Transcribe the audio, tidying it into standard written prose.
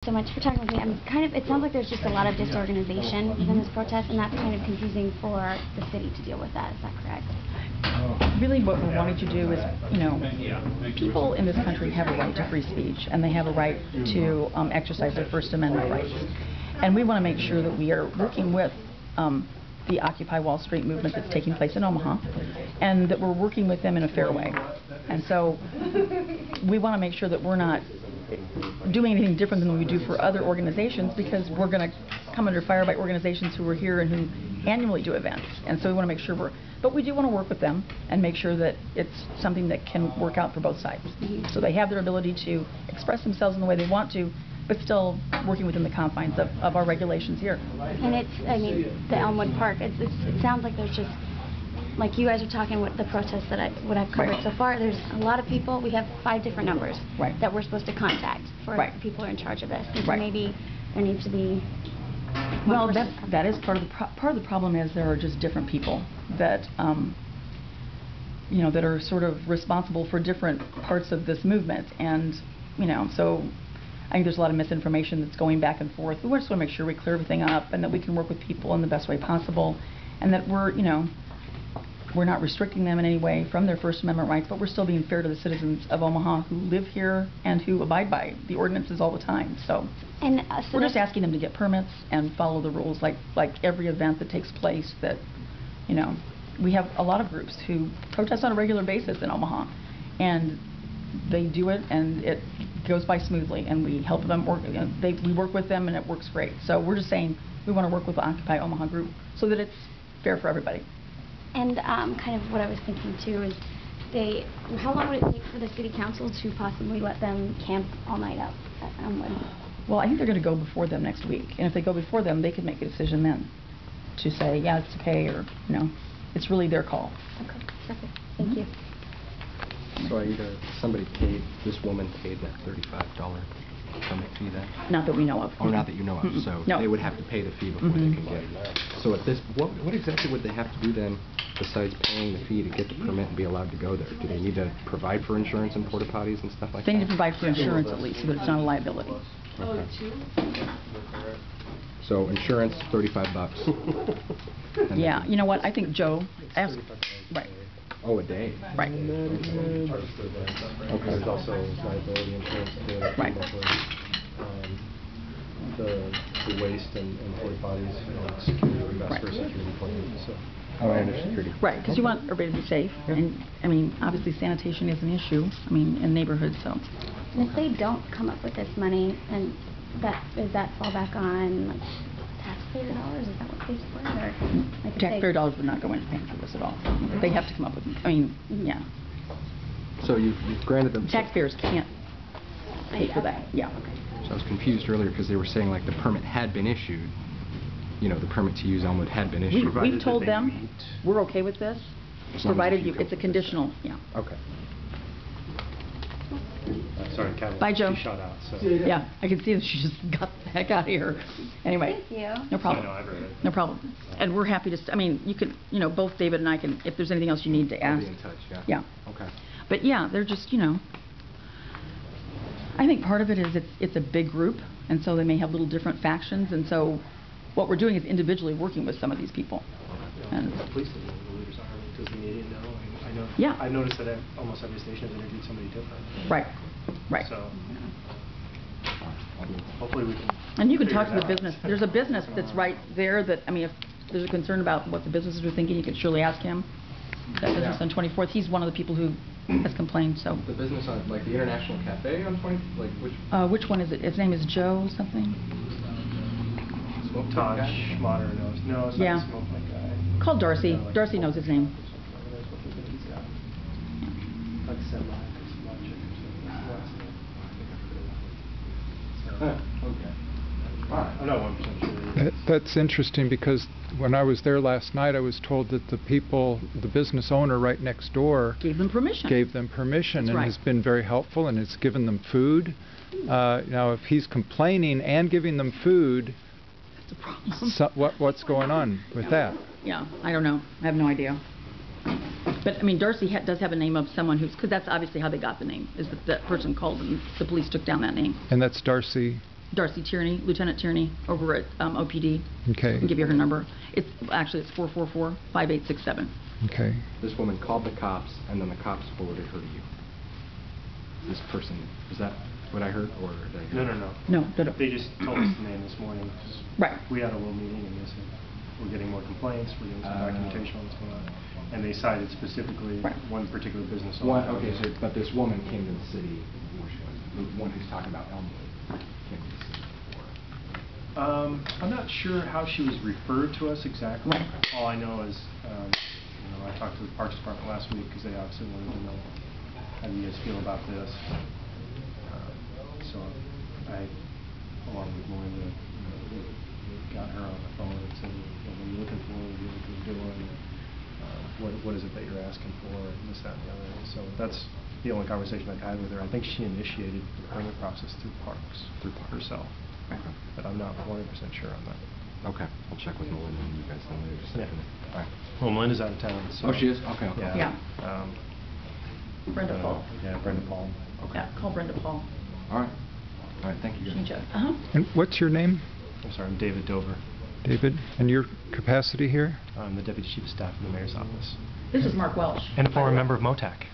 So much for talking with me. It sounds like there's just a lot of disorganization within this protest, and that's kind of confusing for the city to deal with that. Is that correct? Really what we're wanting to do is, people in this country have a right to free speech, and they have a right to exercise their First Amendment rights. And we want to make sure that we are working with the Occupy Wall Street movement that's taking place in Omaha, and that we're working with them in a fair way. And so we want to make sure that we're not doing anything different than we do for other organizations, because we're going to come under fire by organizations who are here and who annually do events. And so we want to make sure but we do want to work with them and make sure that it's something that can work out for both sides. So they have their ability to express themselves in the way they want to, but still working within the confines of our regulations here. And the Elmwood Park, it sounds like there's just, like you guys are talking with the protests that I've covered so far, there's a lot of people. We have 5 different numbers that we're supposed to contact for the people who are in charge of this. And so maybe there needs to be that is part of the problem. Is there are just different people that that are sort of responsible for different parts of this movement, and so I think there's a lot of misinformation that's going back and forth. We just want to make sure we clear everything up, and that we can work with people in the best way possible, and that we're not restricting them in any way from their First Amendment rights, but we're still being fair to the citizens of Omaha who live here and who abide by the ordinances all the time. So we're just asking them to get permits and follow the rules, like every event that takes place. That we have a lot of groups who protest on a regular basis in Omaha, and they do it, and it goes by smoothly, and we help them work. We work with them, and it works great. So we're just saying we want to work with the Occupy Omaha group so that it's fair for everybody. And kind of what I was thinking too is, how long would it take for the city council to possibly let them camp all night out at Elmwood? Well, I think they're going to go before them next week, and if they go before them, they can make a decision then to say, yeah, it's okay, or it's really their call. Okay, perfect. Thank you. So this woman paid that $35 permit fee then? Not that we know of. Oh, not that you know of. So they would have to pay the fee before they can get it. So what exactly would they have to do then, besides paying the fee to get the permit and be allowed to go there? Do they need to provide for insurance and porta potties and stuff like that? They need to provide for insurance at least, so that it's not a liability. Okay. So insurance, $35. Yeah, you know what? I think Joe asked. Right. Oh, a day. Right. Okay. There's also liability insurance the waste and porta potties, security, for security plans. So. Oh, and security. Right, because you want everybody to be safe, and obviously sanitation is an issue. in neighborhoods, so. And if they don't come up with this money, and does that fall back on taxpayer dollars? Is that what pays for it? Or taxpayer dollars would not go into paying for this at all. They have to come up with. Yeah. So you've granted them. Taxpayers can't pay for that. Yeah. Okay. So I was confused earlier because they were saying like the permit had been issued. The permit to use Elmwood had been issued. We've told them we're okay with this, provided it's a conditional. Yeah. Okay. Sorry, Kevin. Bye, Joe. She shot out. So. Yeah, I can see that she just got the heck out of here. Anyway. Thank you. No problem. I know, I've heard it. No problem. And we're happy to. You could. Both David and I can. If there's anything else you need to ask. I'll be in touch. Yeah. Yeah. Okay. But yeah, they're just. I think part of it is it's a big group, and so they may have little different factions, and so what we're doing is individually working with some of these people. And the police don't know who the leaders are. Does the media know? I know. Yeah. I noticed that almost every station has interviewed somebody different. Right. Right. So hopefully we can. And you can talk to the business. There's a business that's right there that, if there's a concern about what the businesses are thinking, you can surely ask him. That business on 24th, he's one of the people who has complained. So the business on the International Cafe on 20th, which one is it? His name is Joe something. Todd Schmatter knows. No, it's not the smoke like guy. Call Darcy. Darcy knows his name. Like I'm not 1% sure. That's interesting, because when I was there last night, I was told that the business owner right next door gave them permission. And has been very helpful, and has given them food. Now, if he's complaining and giving them food, that's a problem. What's going on with that? Yeah, I don't know. I have no idea. But Darcy does have a name of someone because that's obviously how they got the name. Is that person called and the police took down that name. And that's Darcy. Darcy Tierney, Lieutenant Tierney, over at OPD. Okay. I can give you her number. It's 444-5867. Okay. This woman called the cops, and then the cops forwarded her to you. This person, is that what I heard, or did I hear? No. No. They just told us the name this morning. Right. We had a little meeting, and they said, we're getting more complaints, we're getting some documentation on what's going on. And they cited specifically one particular business owner. Okay, so, but this woman came to the city, the one who's talking about Elmwood, came to the city before. I'm not sure how she was referred to us exactly. Right. All I know is, I talked to the Parks Department last week because they obviously wanted to know how do you guys feel about this. So I, along with Melinda, got her on the phone and said, what are you looking for? What are you looking to do? What is it that you're asking for? And this, that, and the other. So that's the only conversation I've had with her. I think she initiated the permit process through Parks herself. But I'm not 100% sure on that. Okay, I'll check with Melinda and you guys know later. Just all right. Well, Melinda's out of town. So Oh, she is? Okay. Yeah. Brenda Paul. Yeah, Brenda Paul. Okay. Yeah, call Brenda Paul. All right, thank you She can guys. check. And what's your name? I'm sorry, I'm David Dover. David, and your capacity here? I'm the Deputy Chief of Staff in the Mayor's Office. This is Mark Welsh. And a former member of MOTAC.